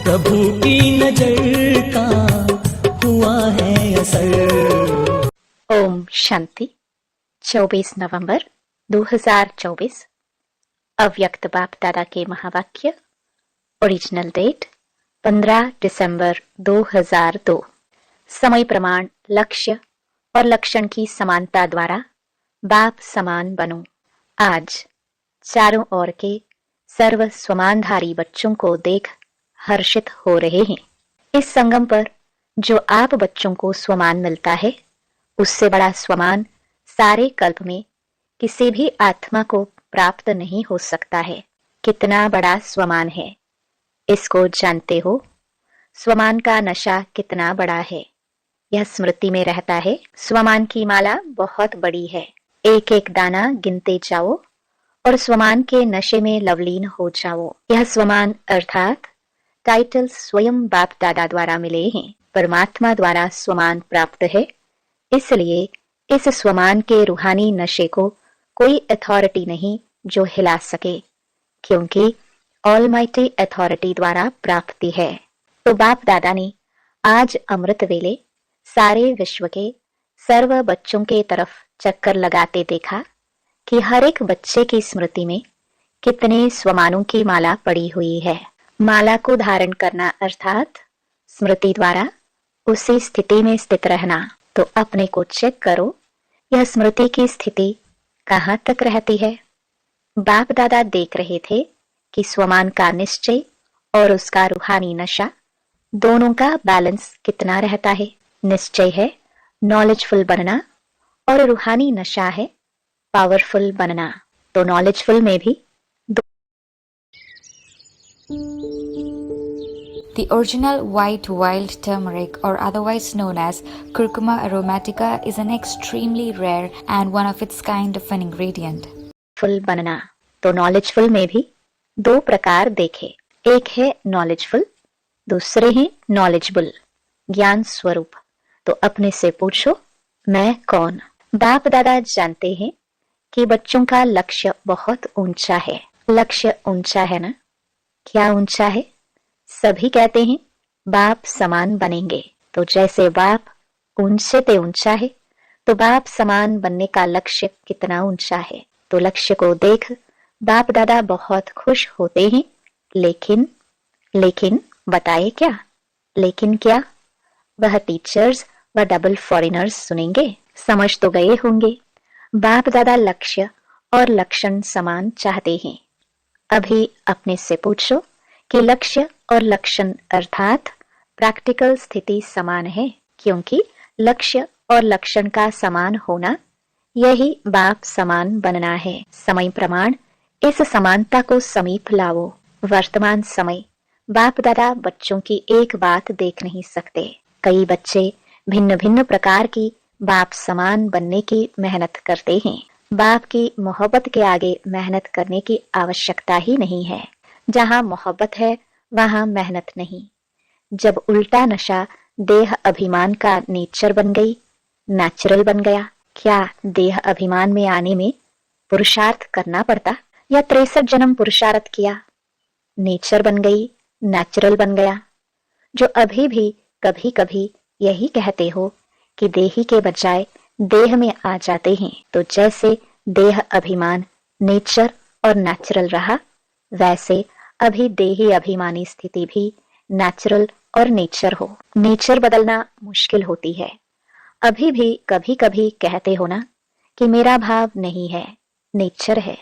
प्रभु की नजर का हुआ है असर। ओम शांति। 24 नवंबर 2024 अव्यक्त बाप दादा के महावाक्य। ओरिजिनल डेट 15 दिसंबर 2002। समय प्रमाण लक्ष्य और लक्षण की समानता द्वारा बाप समान बनो। आज चारों ओर के सर्व स्वमानधारी बच्चों को देख हर्षित हो रहे हैं। इस संगम पर जो आप बच्चों को स्वमान मिलता है, उससे बड़ा स्वमान सारे कल्प में किसी भी आत्मा को प्राप्त नहीं हो सकता है। कितना बड़ा स्वमान है, इसको जानते हो? स्वमान का नशा कितना बड़ा है, यह स्मृति में रहता है। स्वमान की माला बहुत बड़ी है। एक एक दाना गिनते जाओ और स्वमान के नशे में लवलीन हो जाओ। यह स्वमान अर्थात टाइटल स्वयं बाप दादा द्वारा मिले हैं। परमात्मा द्वारा स्वमान प्राप्त है, इसलिए इस स्वमान के रूहानी नशे को कोई अथॉरिटी नहीं जो हिला सके, क्योंकि ऑलमाइटी अथॉरिटी द्वारा प्राप्ति है। तो बाप दादा ने आज अमृत वेले सारे विश्व के सर्व बच्चों के तरफ चक्कर लगाते देखा कि हर एक बच्चे की स्मृति में कितने स्वमानों की माला पड़ी हुई है। माला को धारण करना अर्थात स्मृति द्वारा उसी स्थिति में स्थित रहना। तो अपने को चेक करो, यह स्मृति की स्थिति कहाँ तक रहती है। बाप दादा देख रहे थे कि स्वमान का निश्चय और उसका रूहानी नशा दोनों का बैलेंस कितना रहता है। निश्चय है नॉलेजफुल बनना और रूहानी नशा है पावरफुल बनना। तो नॉलेजफुल में भी The original white wild turmeric, or otherwise known as Curcuma aromatica, is an extremely rare and one of its kind of an ingredient. Full बनना। तो नॉलेजफुल में भी दो प्रकार देखे। एक है नॉलेजफुल, दूसरे हैं नॉलेजबल, ज्ञान स्वरूप। तो अपने से पूछो, मैं कौन? बाप दादा जानते हैं कि बच्चों का लक्ष्य बहुत ऊंचा है। लक्ष्य ऊंचा है ना? क्या ऊंचा है? सभी कहते हैं बाप समान बनेंगे। तो जैसे बाप ऊंचे ते ऊंचा है, तो बाप समान बनने का लक्ष्य कितना ऊंचा है। तो लक्ष्य को देख बाप दादा बहुत खुश होते हैं। लेकिन बताए क्या? लेकिन क्या? वह टीचर्स व डबल फॉरेनर्स सुनेंगे। समझ तो गए होंगे, बाप दादा लक्ष्य और लक्षण समान चाहते हैं। अभी अपने से पूछो कि लक्ष्य और लक्षण अर्थात प्रैक्टिकल स्थिति समान है, क्योंकि लक्ष्य और लक्षण का समान होना यही बाप समान बनना है। समय प्रमाण इस समानता को समीप लाओ। वर्तमान समय बाप दादा बच्चों की एक बात देख नहीं सकते। कई बच्चे भिन्न भिन्न प्रकार की बाप समान बनने की मेहनत करते हैं। बाप की मोहब्बत के आगे मेहनत करने की आवश्यकता ही नहीं है। जहाँ मोहब्बत है वहाँ मेहनत नहीं। जब उल्टा नशा देह अभिमान का नेचर बन गई, नेचुरल बन गया, क्या देह अभिमान में आने में पुरुषार्थ करना पड़ता या 63 जन्म पुरुषार्थ किया? नेचर बन गई, नेचुरल बन गया। जो अभी भी कभी कभी यही कहते हो कि देही के बजाय देह में आ जाते हैं, तो जैसे देह अभिमान नेचर और नेचुरल रहा, वैसे अभी देही अभिमानी स्थिति भी नेचुरल और नेचर हो। नेचर बदलना मुश्किल होती है। अभी भी कभी कभी कहते हो ना कि मेरा भाव नहीं है, नेचर है।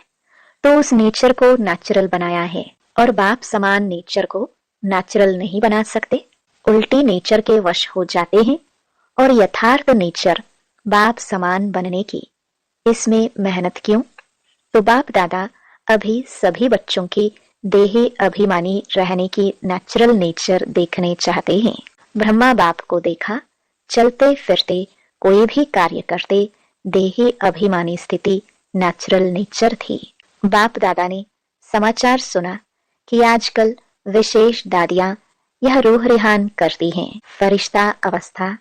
तो उस नेचर को नेचुरल बनाया है, और बाप समान नेचर को नेचुरल नहीं बना सकते। उल्टी नेचर के वश हो जाते हैं, और यथार्थ नेचर बाप समान बनने की इसमें मेहनत क्यों? तो बाप दादा अभी सभी बच्चों की देही अभिमानी रहने की नेचुरल नेचर देखने चाहते हैं। ब्रह्मा बाप को देखा, चलते फिरते कोई भी कार्य करते देही अभिमानी स्थिति नेचुरल नेचर थी। बाप दादा ने समाचार सुना कि आजकल विशेष दादियां यह रूह रिहान करती हैं। फरिश्ता अवस्था,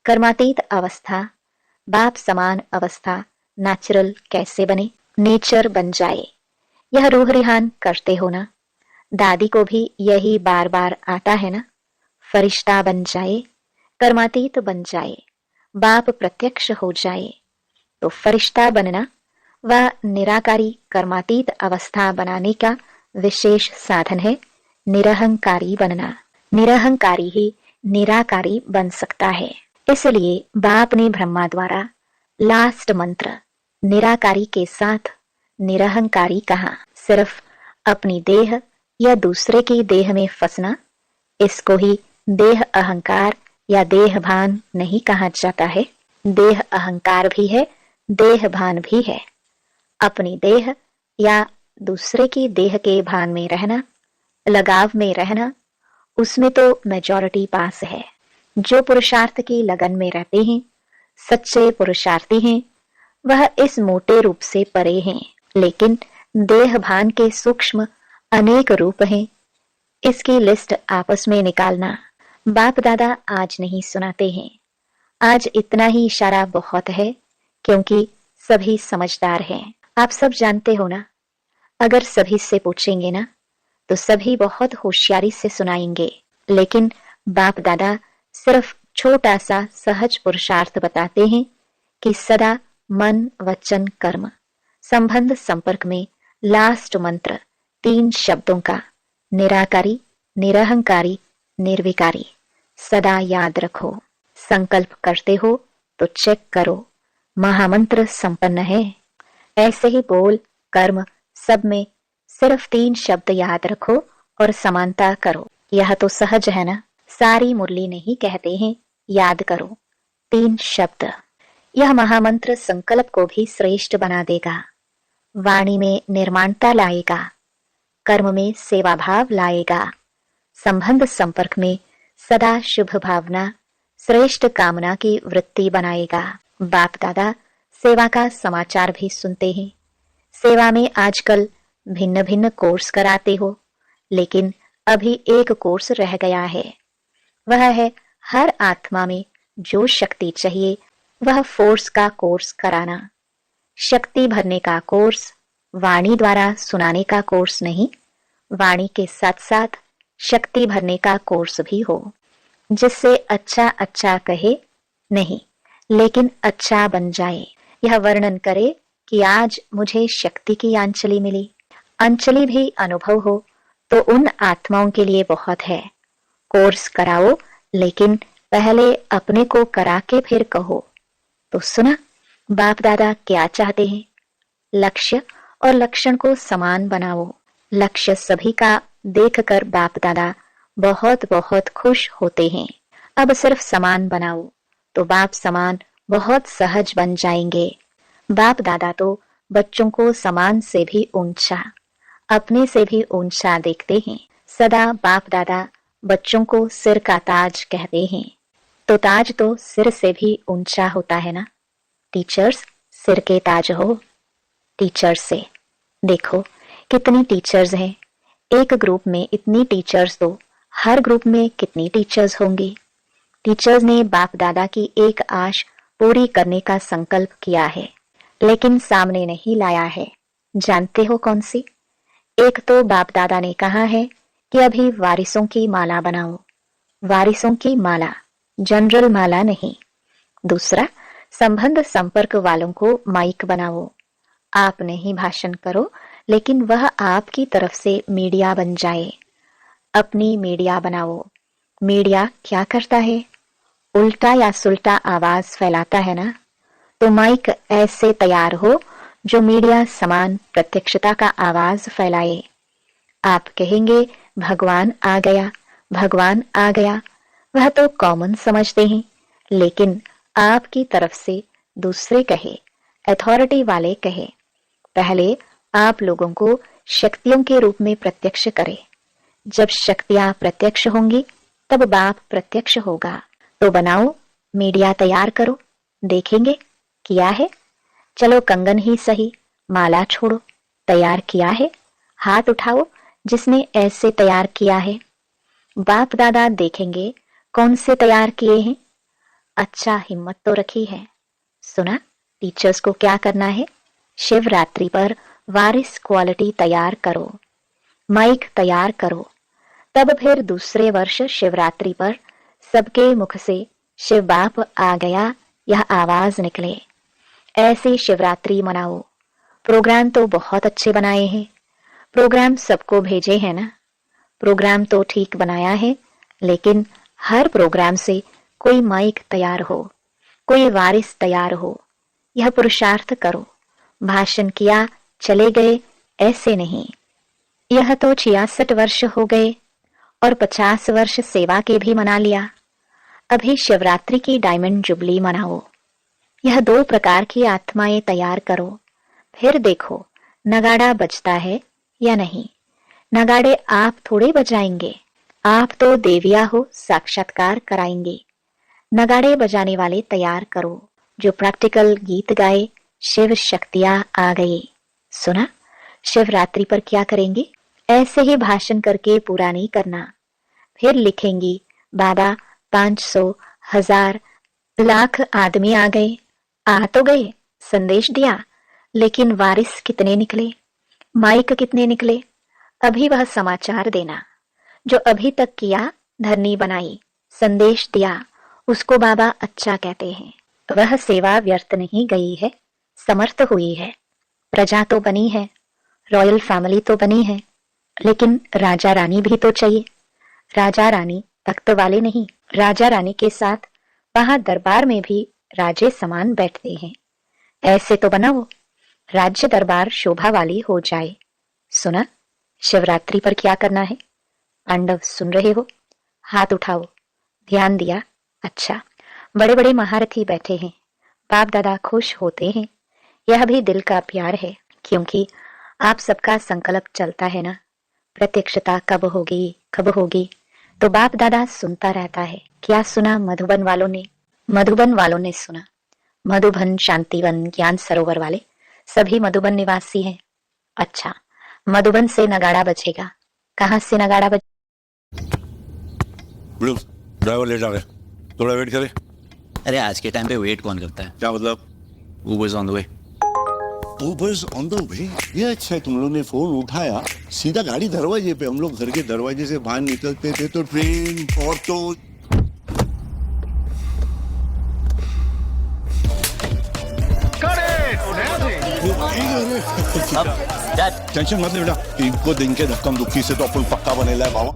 कर्मातीत अवस्था, बाप समान अवस्था नेचुरल कैसे बने? नेचर बन जाए। यह रूह रिहान करते हो ना? दादी को भी यही बार बार आता है ना, फरिश्ता बन जाए, कर्मातीत बन जाए, बाप प्रत्यक्ष हो जाए। तो फरिश्ता बनना व निराकारी कर्मातीत अवस्था बनाने का विशेष साधन है निरहंकारी बनना। निरहंकारी ही निराकारी बन सकता है। इसलिए बाप ने ब्रह्मा द्वारा लास्ट मंत्र निराकारी के साथ निरहंकारी कहा। सिर्फ अपनी देह या दूसरे की देह में फंसना, इसको ही देह अहंकार या देह भान नहीं कहा जाता है। देह अहंकार भी है, देह भान भी है। अपनी देह या दूसरे की देह के भान में रहना, लगाव में रहना, उसमें तो मेजॉरिटी पास है। जो पुरुषार्थ की लगन में रहते हैं, सच्चे पुरुषार्थी हैं, वह इस मोटे रूप से परे हैं। लेकिन देह भान के सूक्ष्म अनेक रूप हैं। इसकी लिस्ट आपस में निकालना बाप दादा आज नहीं सुनाते हैं। आज इतना ही इशारा बहुत है, क्योंकि सभी समझदार हैं। आप सब जानते हो ना, अगर सभी से पूछेंगे ना तो सभी बहुत होशियारी से सुनाएंगे। लेकिन बाप दादा सिर्फ छोटा सा सहज पुरुषार्थ बताते हैं कि सदा मन वचन कर्म संबंध संपर्क में लास्ट मंत्र 3 शब्दों का निराकारी, निरहंकारी, निर्विकारी सदा याद रखो। संकल्प करते हो तो चेक करो, महामंत्र संपन्न है। ऐसे ही बोल कर्म सब में सिर्फ 3 शब्द याद रखो और समानता करो। यह तो सहज है ना। सारी मुरली नहीं कहते हैं याद करो 3 शब्द। यह महामंत्र संकल्प को भी श्रेष्ठ बना देगा, वाणी में निर्माणता लाएगा, कर्म में सेवा भाव लाएगा, संबंध संपर्क में सदा शुभ भावना, श्रेष्ठ कामना की वृत्ति बनाएगा। बाप दादा सेवा का समाचार भी सुनते हैं। सेवा में आजकल भिन्न भिन्न कोर्स कराते हो, लेकिन अभी एक कोर्स रह गया है। वह है हर आत्मा में जो शक्ति चाहिए वह फोर्स का कोर्स कराना। शक्ति भरने का कोर्स, वाणी द्वारा सुनाने का कोर्स नहीं, वाणी के साथ साथ शक्ति भरने का कोर्स भी हो, जिससे अच्छा अच्छा कहे नहीं, लेकिन अच्छा बन जाए। यह वर्णन करे कि आज मुझे शक्ति की अंजलि मिली। अंजलि भी अनुभव हो तो उन आत्माओं के लिए बहुत है। कोर्स कराओ, लेकिन पहले अपने को करा के फिर कहो। तो सुना बाप दादा क्या चाहते हैं? लक्ष्य और लक्षण को समान बनाओ। लक्ष्य सभी का देखकर बाप दादा बहुत बहुत खुश होते हैं। अब सिर्फ समान बनाओ तो बाप समान बहुत सहज बन जाएंगे। बाप दादा तो बच्चों को समान से भी ऊंचा, अपने से भी ऊंचा देखते हैं। सदा बाप दादा बच्चों को सिर का ताज कहते हैं। तो ताज तो सिर से भी ऊंचा होता है ना। टीचर्स सिर के ताज हो। टीचर्स से देखो कितनी टीचर्स हैं। एक ग्रुप में इतनी टीचर्स तो हर ग्रुप में कितनी टीचर्स होंगी। टीचर्स ने बाप दादा की एक आश पूरी करने का संकल्प किया है, लेकिन सामने नहीं लाया है। जानते हो कौन सी? एक तो बाप दादा ने कहा है कि अभी वारिसों की माला बनाओ। वारिसों की माला, जनरल माला नहीं। दूसरा, संबंध संपर्क वालों को माइक बनाओ। आप नहीं भाषण करो, लेकिन वह आपकी तरफ से मीडिया बन जाए। अपनी मीडिया बनाओ। मीडिया क्या करता है? उल्टा या सुल्टा आवाज फैलाता है ना। तो माइक ऐसे तैयार हो जो मीडिया समान प्रत्यक्षता का आवाज फैलाए। आप कहेंगे भगवान आ गया, भगवान आ गया। वह तो कॉमन समझते हैं, लेकिन आपकी तरफ से दूसरे कहे, अथॉरिटी वाले कहे, पहले आप लोगों को शक्तियों के रूप में प्रत्यक्ष करें। जब शक्तियां प्रत्यक्ष होंगी तब बाप प्रत्यक्ष होगा। तो बनाओ, मीडिया तैयार करो। देखेंगे किया है। चलो कंगन ही सही, माला छोड़ो। तैयार किया है, हाथ उठाओ जिसने ऐसे तैयार किया है। बाप दादा देखेंगे कौन से तैयार किए हैं। अच्छा हिम्मत तो रखी है। सुना टीचर्स को क्या करना है? शिवरात्रि पर वारिस क्वालिटी तैयार करो। माइक तैयार करो। तब फिर दूसरे वर्ष शिवरात्रि पर सबके मुख से शिव बाप आ गया यह आवाज निकले। ऐसी शिवरात्रि मनाओ। प्रोग्राम तो बहुत अच्छे बनाए हैं। प्रोग्राम सबको भेजे हैं ना। प्रोग्राम तो ठीक बनाया है, लेकिन हर प्रोग्राम से कोई माइक तैयार हो, कोई वारिस तैयार हो। यह पुरुषार्थ करो। भाषण किया चले गए, ऐसे नहीं। यह तो 66 वर्ष हो गए और 50 वर्ष सेवा के भी मना लिया। अभी शिवरात्रि की डायमंड जुबली मनाओ। यह 2 प्रकार की आत्माएं तैयार करो। फिर देखो नगाड़ा बजता है या नहीं। नगाड़े आप थोड़े बजाएंगे, आप तो देविया हो, साक्षात्कार कराएंगे। नगाड़े बजाने वाले तैयार करो जो प्रैक्टिकल गीत गाए। शिव शक्तियां आ गई। सुना शिवरात्रि पर क्या करेंगे? ऐसे ही भाषण करके पूरा नहीं करना। फिर लिखेंगी बाबा 500, 1000, लाख आदमी आ गए। आ तो गए, संदेश दिया, लेकिन वारिस कितने निकले, माइक कितने निकले? अभी वह समाचार देना जो अभी तक किया। धरनी बनाई, संदेश दिया, उसको बाबा अच्छा कहते हैं। वह सेवा व्यर्थ नहीं गई है, समर्थ हुई है। प्रजा तो बनी है, रॉयल फैमिली तो बनी है, लेकिन राजा रानी भी तो चाहिए। राजा रानी तख्त वाले नहीं, राजा रानी के साथ वहां दरबार में भी राजे समान बैठते हैं। ऐसे तो बनाओ राज्य दरबार शोभा वाली हो जाए। सुना शिवरात्रि पर क्या करना है? पांडव सुन रहे हो? हाथ उठाओ। ध्यान दिया? अच्छा। बड़े बड़े महारथी बैठे हैं, बाप दादा खुश होते हैं। यह भी दिल का प्यार है, क्योंकि आप सबका संकल्प चलता है ना, प्रत्यक्षता कब होगी कब होगी, तो बाप दादा सुनता रहता है। क्या सुना मधुबन वालों ने? मधुबन वालों ने सुना। मधुबन, शांतिवन, ज्ञान सरोवर वाले सभी मधुबन निवासी हैं। अच्छा, मधुबन से नगाड़ा बजेगा। कहाँ से नगाड़ा बजे? ड्राइवर लेट आ गए, थोड़ा वेट करे। अरे आज के टाइम पे वेट कौन करता है? क्या मतलब? Uber's on the way. Uber's on the way? ये अच्छा है तुम लोगों ने फोन उठाया। सीधा गाड़ी दरवाजे पे। हम लोग घर के दरवाजे से बाहर निकलते थे तो ट्रेन, ऑटो। टेंशन मत ले बेटा, इनको दिन के धक्कम दुखी से तो अपन पक्का बनेला है बाबा।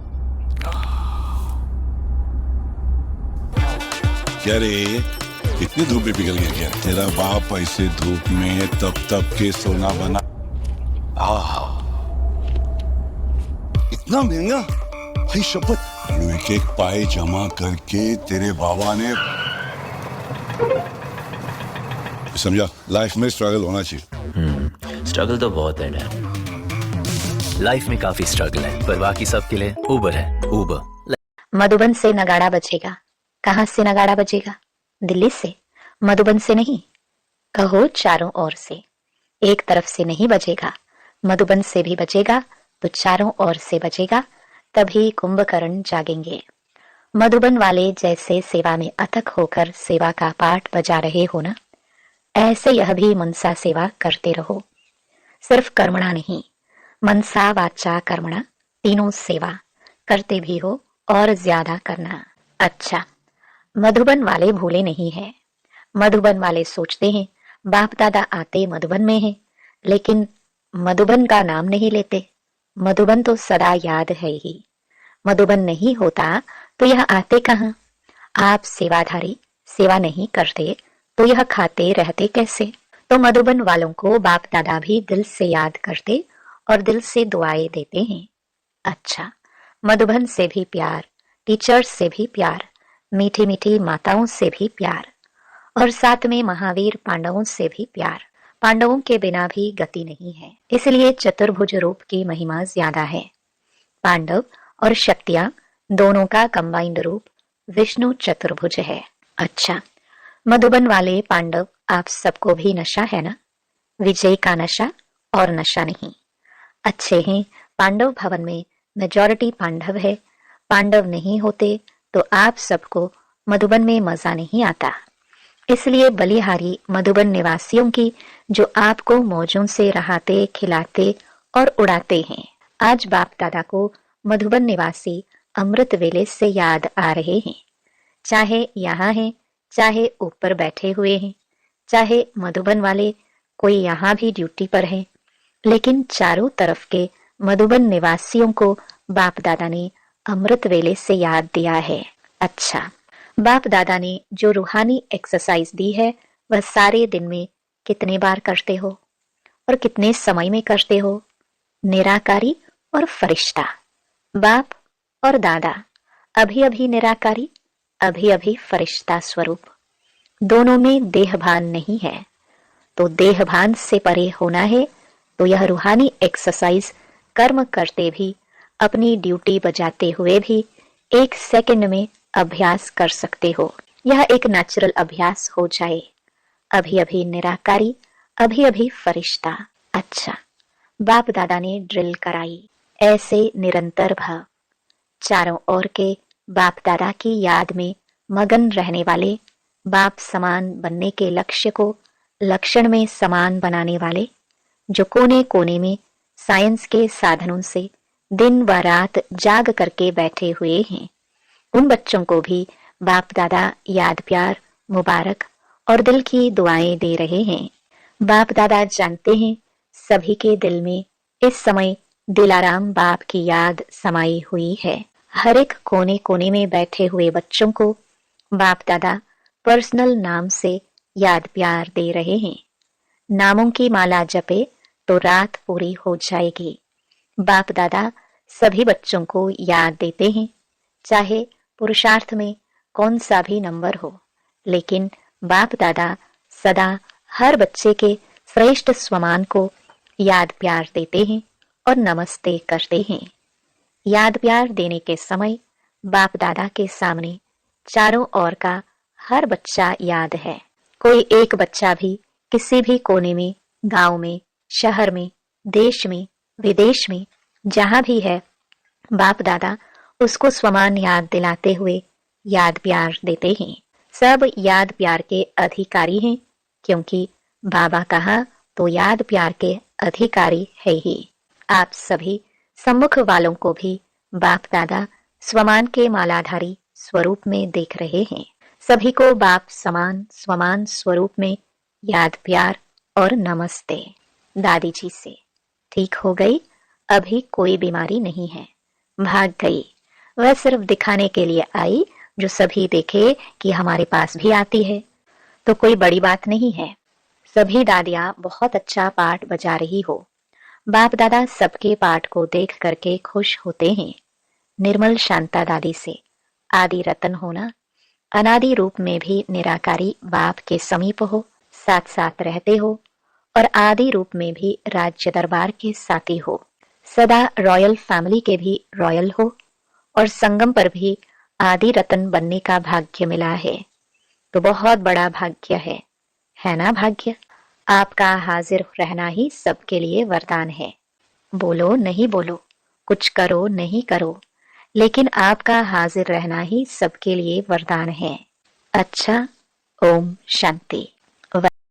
क्या रे, कितनी धूप में पिघल गई क्या? तेरा बाप ऐसे धूप में तप के सोना बना। इतना महंगा भाई, शपथ। एक एक पाए जमा करके तेरे बाबा ने, समझा, लाइफ में स्ट्रगल होना चाहिए। स्ट्रगल तो बहुत है डैड, लाइफ में काफी स्ट्रगल है, पर बाकी सबके लिए उबर है, उबर। मधुबन से नगाड़ा बजेगा। कहाँ से नगाड़ा बजेगा? दिल्ली से, मधुबन से नहीं। कहो चारों ओर से। एक तरफ से नहीं बजेगा, मधुबन से भी बजेगा तो चारों ओर से बजेगा, तभी कुंभकर्ण जागेंगे। मधुबन वाले जैसे सेवा में अथक होकर सेवा का पाठ बजा रहे हो ना, ऐसे यह भी मनसा सेवा करते रहो। सिर्फ कर्मणा नहीं, मनसा वाचा कर्मणा, तीनों सेवा करते भी हो और ज्यादा करना। अच्छा, मधुबन वाले भूले नहीं हैं। मधुबन वाले सोचते हैं बाप दादा आते मधुबन में हैं, लेकिन मधुबन का नाम नहीं लेते। मधुबन तो सदा याद है ही। मधुबन नहीं होता तो यह आते कहाँ? आप सेवाधारी सेवा नहीं करते तो यह खाते रहते कैसे? तो मधुबन वालों को बाप दादा भी दिल से याद करते और दिल से दुआएं देते हैं। अच्छा, मधुबन से भी प्यार, टीचर्स से भी प्यार, मीठी मीठी माताओं से भी प्यार, और साथ में महावीर पांडवों से भी प्यार। पांडवों के बिना भी गति नहीं है, इसलिए चतुर्भुज रूप की महिमा ज्यादा है। पांडव और शक्तियां दोनों का कंबाइंड रूप विष्णु चतुर्भुज है। अच्छा, मधुबन वाले पांडव आप सबको भी नशा है ना? विजय का नशा और नशा नहीं। अच्छे हैं, पांडव भवन में मेजॉरिटी पांडव है। पांडव नहीं होते तो आप सबको मधुबन में मजा नहीं आता। इसलिए बलिहारी मधुबन निवासियों की जो आपको मौजों से रहाते, खिलाते और उड़ाते हैं। आज बाप दादा को मधुबन निवासी अमृत वेले से याद आ रहे हैं। चाहे यहाँ हैं, चाहे ऊपर बैठे हुए हैं, चाहे मधुबन वाले कोई यहाँ भी ड्यूटी पर हैं, लेकिन चारों तरफ के मधुबन निवासियों को बाप दादा ने अमृत वेले से याद दिया है। अच्छा, बाप दादा ने जो रूहानी एक्सरसाइज दी है वह सारे दिन में कितने बार करते हो और कितने समय में करते हो? निराकारी और फरिश्ता, बाप और दादा, अभी अभी निराकारी, अभी अभी फरिश्ता स्वरूप। दोनों में देहभान नहीं है, तो देहभान से परे होना है तो यह रूहानी एक्सरसाइज कर्म करते भी, अपनी ड्यूटी बजाते हुए भी 1 सेकंड में अभ्यास कर सकते हो। यह एक नेचुरल अभ्यास हो जाए। अभी अभी निराकारी, अभी अभी फरिश्ता। अच्छा, बाप दादा ने ड्रिल कराई, ऐसे निरंतर भाव। चारों ओर के बाप दादा की याद में मगन रहने वाले, बाप समान बनने के लक्ष्य को लक्षण में समान बनाने वाले, जो कोने कोने में साइंस के साधनों से दिन व रात जाग करके बैठे हुए हैं, उन बच्चों को भी बाप दादा याद, प्यार, मुबारक और दिल की दुआएं दे रहे हैं। बाप दादा जानते हैं सभी के दिल में इस समय दिलाराम बाप की याद समाई हुई है। हर एक कोने कोने में बैठे हुए बच्चों को बाप दादा पर्सनल नाम से याद प्यार दे रहे हैं। नामों की माला जपे तो रात पूरी हो जाएगी। बाप दादा सभी बच्चों को याद देते हैं, चाहे पुरुषार्थ में कौन सा भी नंबर हो, लेकिन बाप दादा सदा हर बच्चे के श्रेष्ठ स्वमान को याद प्यार देते हैं और नमस्ते करते हैं। याद प्यार देने के समय बाप दादा के सामने चारों ओर का हर बच्चा याद है। कोई एक बच्चा भी किसी भी कोने में, गांव में, शहर में, देश में, विदेश में, जहां भी है, बाप दादा उसको स्वमान याद दिलाते हुए याद प्यार देते हैं। सब याद प्यार के अधिकारी हैं, क्योंकि बाबा कहा तो याद प्यार के अधिकारी है ही। आप सभी सम्मुख वालों को भी बाप दादा स्वमान के मालाधारी स्वरूप में देख रहे हैं। सभी को बाप समान स्वमान स्वरूप में याद प्यार और नमस्ते। दादी जी से ठीक हो गई, अभी कोई बीमारी नहीं है, भाग गई। वह सिर्फ दिखाने के लिए आई, जो सभी देखे कि हमारे पास भी आती है, तो कोई बड़ी बात नहीं है। सभी दादियां बहुत अच्छा पाठ बजा रही हो। बाप दादा सबके पाठ को देख करके खुश होते हैं। निर्मल शांता दादी से आदि रतन होना, अनादि रूप में भी निराकारी बाप के समीप हो, साथ साथ रहते हो, और आदि रूप में भी राज्य दरबार के साथी हो, सदा रॉयल फैमिली के भी रॉयल हो, और संगम पर भी आदि रतन बनने का भाग्य मिला है, तो बहुत बड़ा भाग्य है ना भाग्य? आपका हाजिर रहना ही सबके लिए वरदान है। बोलो नहीं बोलो, कुछ करो नहीं करो, लेकिन आपका हाजिर रहना ही सबके लिए वरदान है। अच्छा, ओम शांति।